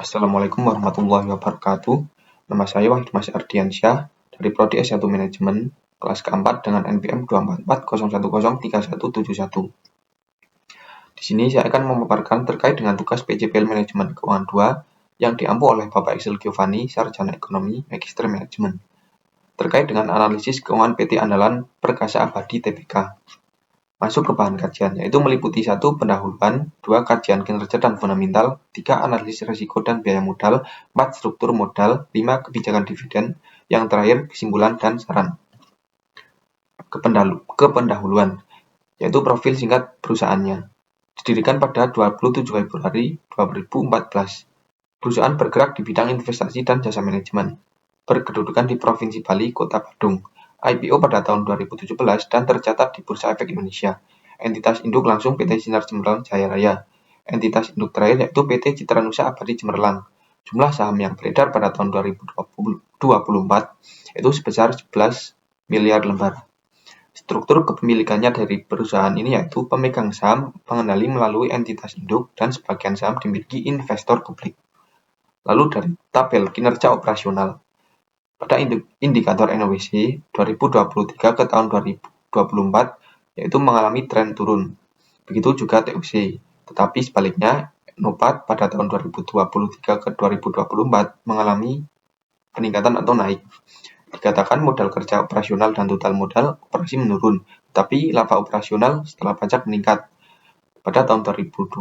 Assalamualaikum warahmatullahi wabarakatuh. Nama saya Wahid Mas Ardiansyah dari Prodi S1 Manajemen kelas keempat dengan NPM 24401103171. Di sini saya akan memaparkan terkait dengan tugas PJPL Manajemen Keuangan 2 yang diampu oleh Bapak Excel Giovanni, Sarjana Ekonomi, Magister Manajemen, terkait dengan analisis keuangan PT Andalan Perkasa Abadi Tbk. Masuk ke bahan kajian, yaitu meliputi 1. Pendahuluan, 2. Kajian kinerja dan fundamental, 3. Analisis risiko dan biaya modal, 4. Struktur modal, 5. Kebijakan dividen, yang terakhir kesimpulan dan saran. Kependahuluan, yaitu profil singkat perusahaannya. Didirikan pada 27 Februari 2014. Perusahaan bergerak di bidang investasi dan jasa manajemen. Berkedudukan di Provinsi Bali, Kota Badung. IPO pada tahun 2017 dan tercatat di Bursa Efek Indonesia. Entitas induk langsung PT Sinar Cemerlang Jaya Raya. Entitas induk terakhir yaitu PT Citra Nusa Abadi Cemerlang. Jumlah saham yang beredar pada tahun 2024 yaitu sebesar 11 miliar lembar. Struktur kepemilikannya dari perusahaan ini yaitu pemegang saham pengendali melalui entitas induk dan sebagian saham dimiliki investor publik. Lalu dari tabel kinerja operasional. Pada indikator NOWC 2023 ke tahun 2024 yaitu mengalami tren turun. Begitu juga TOC. Tetapi sebaliknya NOPAT pada tahun 2023 ke 2024 mengalami peningkatan atau naik. Dikatakan modal kerja operasional dan total modal operasi menurun, tetapi laba operasional setelah pajak meningkat. Pada tahun 2024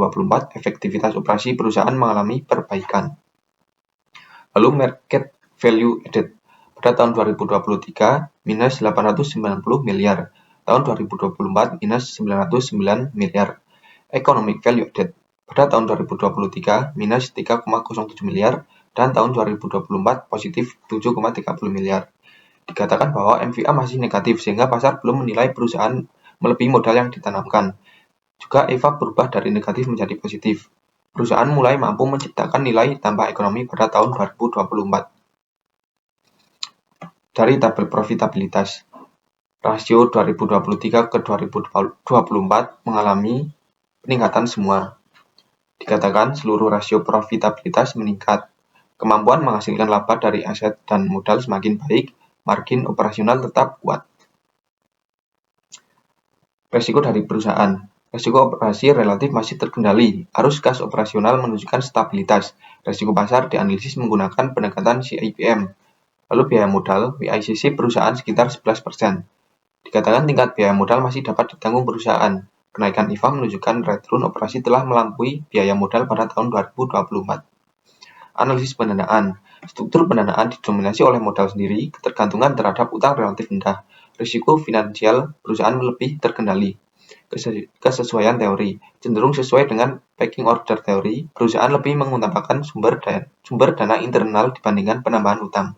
efektivitas operasi perusahaan mengalami perbaikan. Lalu market value added. Pada tahun 2023, minus 890 miliar. Tahun 2024, minus 909 miliar. Economic value added. Pada tahun 2023, minus 3,07 miliar. Dan tahun 2024, positif 7,30 miliar. Dikatakan bahwa MVA masih negatif, sehingga pasar belum menilai perusahaan melebihi modal yang ditanamkan. Juga EVA berubah dari negatif menjadi positif. Perusahaan mulai mampu menciptakan nilai tambah ekonomi pada tahun 2024. Dari tabel profitabilitas, rasio 2023 ke 2024 mengalami peningkatan semua. Dikatakan seluruh rasio profitabilitas meningkat. Kemampuan menghasilkan laba dari aset dan modal semakin baik, margin operasional tetap kuat. Resiko dari perusahaan. Resiko operasi relatif masih terkendali. Arus kas operasional menunjukkan stabilitas. Resiko pasar dianalisis menggunakan pendekatan CIPM. Lalu biaya modal, WICC perusahaan sekitar 11%. Dikatakan tingkat biaya modal masih dapat ditanggung perusahaan. Kenaikan IVA menunjukkan return operasi telah melampaui biaya modal pada tahun 2024. Analisis pendanaan. Struktur pendanaan didominasi oleh modal sendiri, ketergantungan terhadap utang relatif rendah. Risiko finansial perusahaan lebih terkendali. Kesesuaian teori. Cenderung sesuai dengan pecking order teori, perusahaan lebih mengutamakan sumber dana internal dibandingkan penambahan utang.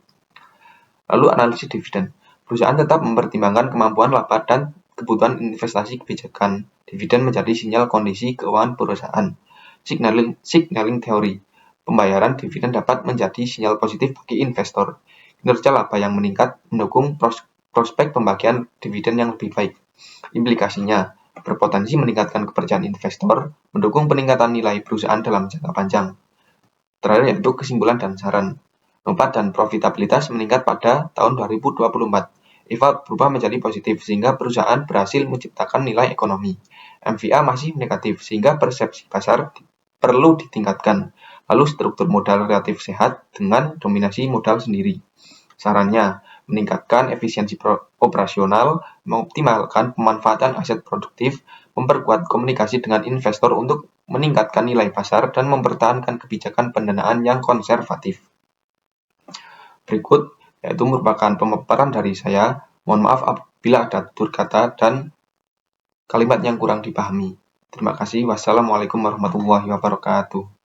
Lalu analisis dividen. Perusahaan tetap mempertimbangkan kemampuan laba dan kebutuhan investasi kebijakan. Dividen menjadi sinyal kondisi keuangan perusahaan. Signaling teori. Pembayaran dividen dapat menjadi sinyal positif bagi investor. Kinerja laba yang meningkat mendukung prospek pembagian dividen yang lebih baik. Implikasinya, berpotensi meningkatkan kepercayaan investor, mendukung peningkatan nilai perusahaan dalam jangka panjang. Terakhir yaitu kesimpulan dan saran. NOPAT dan profitabilitas meningkat pada tahun 2024. EVA berubah menjadi positif sehingga perusahaan berhasil menciptakan nilai ekonomi. MVA masih negatif sehingga persepsi pasar perlu ditingkatkan. Lalu struktur modal relatif sehat dengan dominasi modal sendiri. Sarannya, meningkatkan efisiensi operasional, mengoptimalkan pemanfaatan aset produktif, memperkuat komunikasi dengan investor untuk meningkatkan nilai pasar dan mempertahankan kebijakan pendanaan yang konservatif. Berikut yaitu merupakan pemaparan dari saya. Mohon maaf apabila ada tutur kata dan kalimat yang kurang dipahami. Terima kasih. Wassalamualaikum warahmatullahi wabarakatuh.